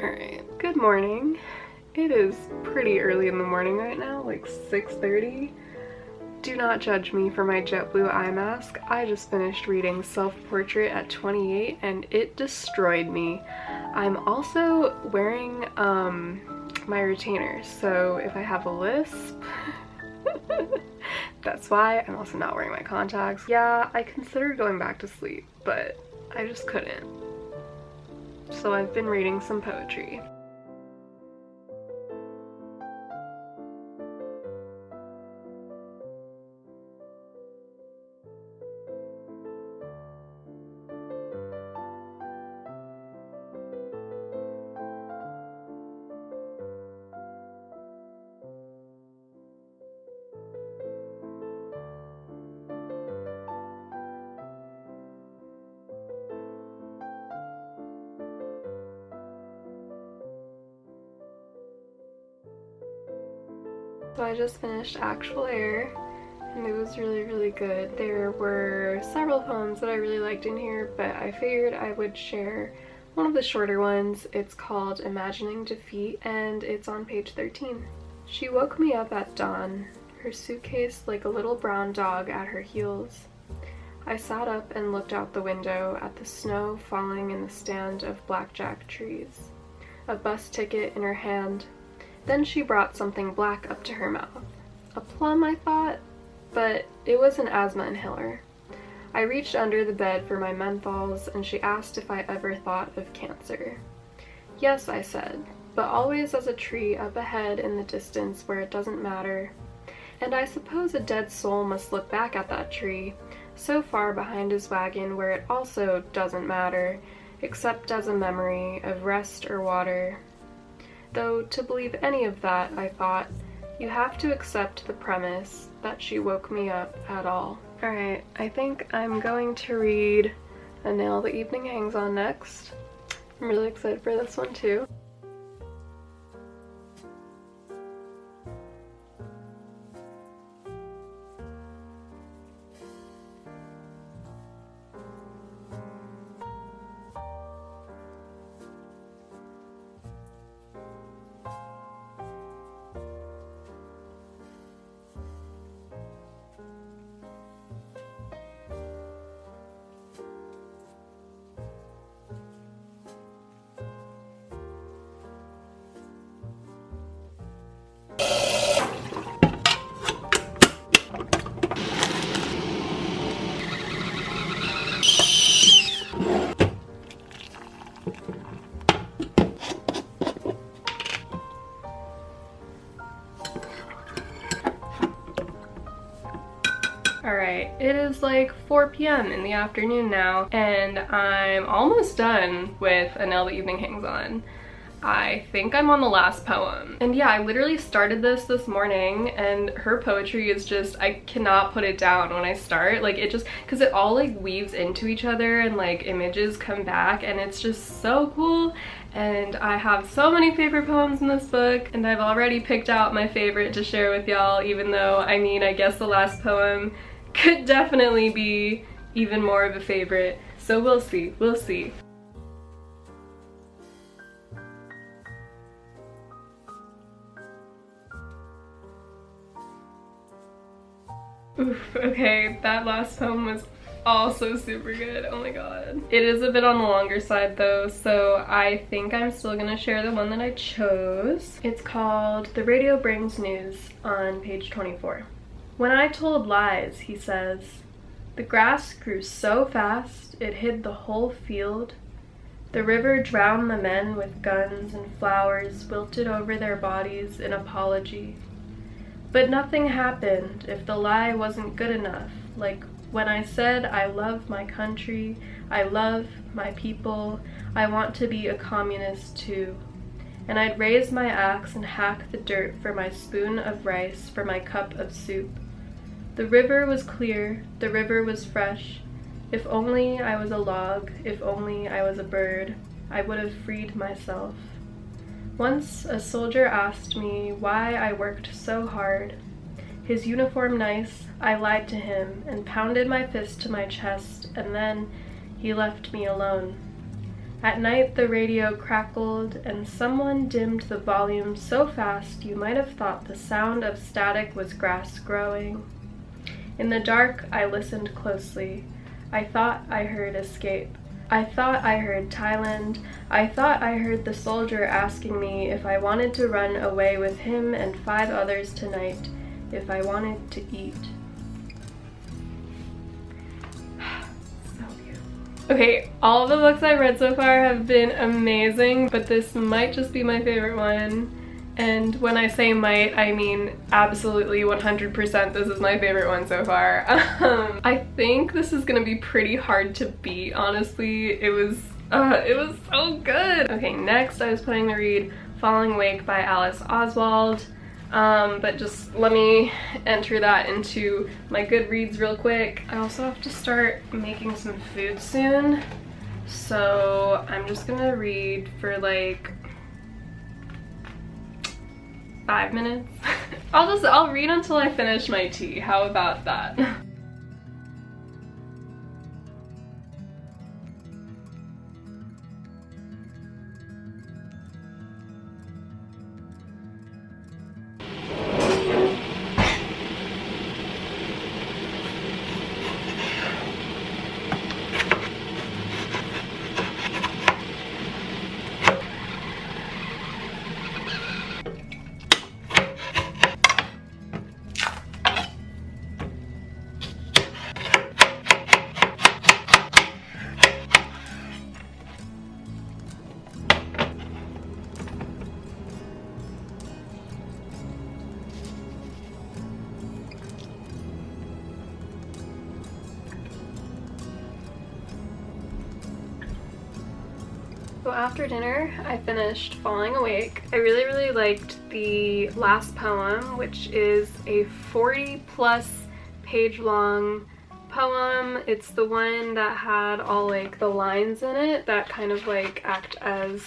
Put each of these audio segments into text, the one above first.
Alright, good morning. It is pretty early in the morning right now, like 6:30. Do not judge me for my JetBlue eye mask. I just finished reading Self-Portrait at 28 and it destroyed me. I'm also wearing my retainers, so if I have a lisp, that's why. I'm also not wearing my contacts. Yeah, I considered going back to sleep, but I just couldn't. So I've been reading some poetry. So I just finished Actual Air, and it was really good. There were several poems that I really liked in here, but I figured I would share one of the shorter ones. It's called Imagining Defeat, and it's on page 13. She woke me up at dawn, her suitcase like a little brown dog at her heels. I sat up and looked out the window at the snow falling in the stand of blackjack trees, a bus ticket in her hand. Then she brought something black up to her mouth. A plum, I thought, but it was an asthma inhaler. I reached under the bed for my menthols, and she asked if I ever thought of cancer. Yes, I said, but always as a tree up ahead in the distance where it doesn't matter. And I suppose a dead soul must look back at that tree, so far behind his wagon where it also doesn't matter, except as a memory of rest or water. Though to believe any of that, I thought, you have to accept the premise that she woke me up at all. Alright, I think I'm going to read A Nail the Evening Hangs On next. I'm really excited for this one too. Alright, it is like 4 p.m. in the afternoon now, and I'm almost done with A Nail the Evening Hangs On. I think I'm on the last poem. And yeah, I literally started this morning, and her poetry is just, I cannot put it down when I start. Like, it just, because it all like weaves into each other and like images come back, and it's just so cool. And I have so many favorite poems in this book, and I've already picked out my favorite to share with y'all, even though, I mean, I guess the last poem could definitely be even more of a favorite. So we'll see, we'll see. Oof, okay, that last poem was also super good, oh my god. It is a bit on the longer side though, so I think I'm still gonna share the one that I chose. It's called The Radio Brings News on page 24. When I told lies, he says, the grass grew so fast it hid the whole field. The river drowned the men with guns, and flowers wilted over their bodies in apology. But nothing happened if the lie wasn't good enough, like when I said I love my country, I love my people, I want to be a communist too. And I'd raise my axe and hack the dirt for my spoon of rice, for my cup of soup. The river was clear, the river was fresh. If only I was a log, if only I was a bird, I would have freed myself. Once a soldier asked me why I worked so hard. His uniform nice, I lied to him and pounded my fist to my chest, and then he left me alone. At night the radio crackled, and someone dimmed the volume so fast you might have thought the sound of static was grass growing. In the dark I listened closely. I thought I heard escape. I thought I heard Thailand. I thought I heard the soldier asking me if I wanted to run away with him and 5 others tonight, if I wanted to eat. So beautiful. Okay, all of the books I've read so far have been amazing, but this might just be my favorite one. And when I say might, I mean absolutely 100% this is my favorite one so far. I think this is gonna be pretty hard to beat, honestly. It was so good. Okay, next I was planning to read Falling Awake by Alice Oswald, but just let me enter that into my Goodreads real quick. I also have to start making some food soon, so I'm just gonna read for like 5 minutes. I'll read until I finish my tea. How about that? So after dinner, I finished Falling Awake. I really liked the last poem, which is a 40+ page long poem. It's the one that had all like the lines in it that kind of like act as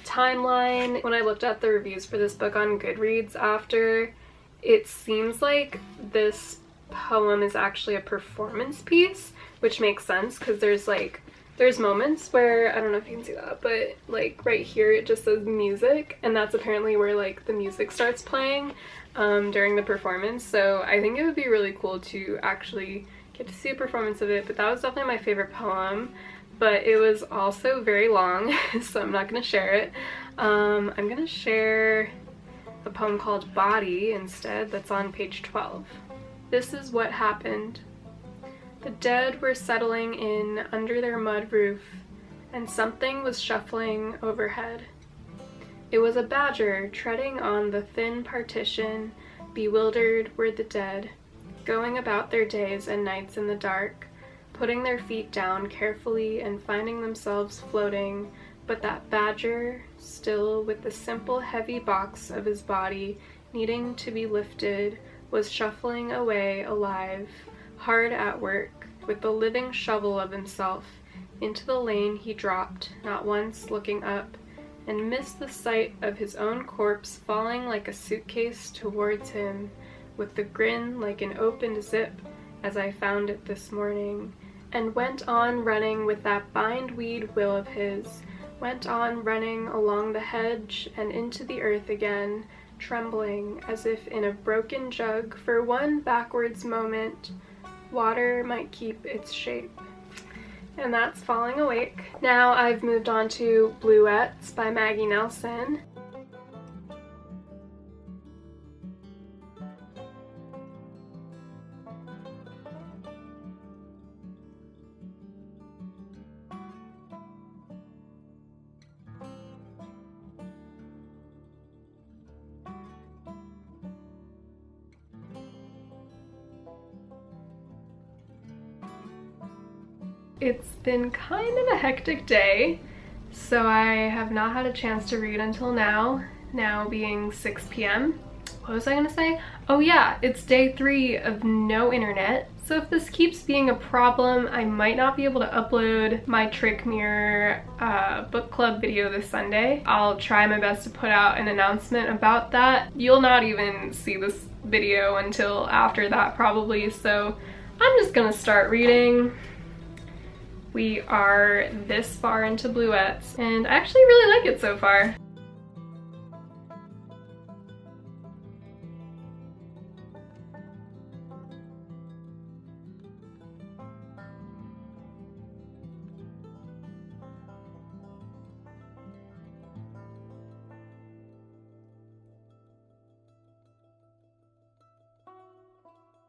timeline. When I looked at the reviews for this book on Goodreads after, it seems like this poem is actually a performance piece, which makes sense because there's moments where, I don't know if you can see that, but like right here it just says music, and that's apparently where like the music starts playing during the performance. So I think it would be really cool to actually get to see a performance of it, but that was definitely my favorite poem. But it was also very long, so I'm not gonna share it. I'm gonna share a poem called Body instead, that's on page 12. This is what happened. The dead were settling in under their mud roof, and something was shuffling overhead. It was a badger treading on the thin partition. Bewildered were the dead, going about their days and nights in the dark, putting their feet down carefully and finding themselves floating, but that badger, still with the simple heavy box of his body needing to be lifted, was shuffling away alive, hard at work, with the living shovel of himself. Into the lane he dropped, not once looking up, and missed the sight of his own corpse falling like a suitcase towards him, with the grin like an opened zip, as I found it this morning, and went on running with that bindweed will of his, went on running along the hedge and into the earth again, trembling as if in a broken jug for one backwards moment water might keep its shape. And that's Falling Awake. Now I've moved on to Bluettes by Maggie Nelson. It's been kind of a hectic day, so I have not had a chance to read until now being 6 p.m. What was I gonna say? Oh yeah, it's day 3 of no internet. So if this keeps being a problem, I might not be able to upload my Trick Mirror book club video this Sunday. I'll try my best to put out an announcement about that. You'll not even see this video until after that probably, so I'm just gonna start reading. We are this far into Bluettes, and I actually really like it so far.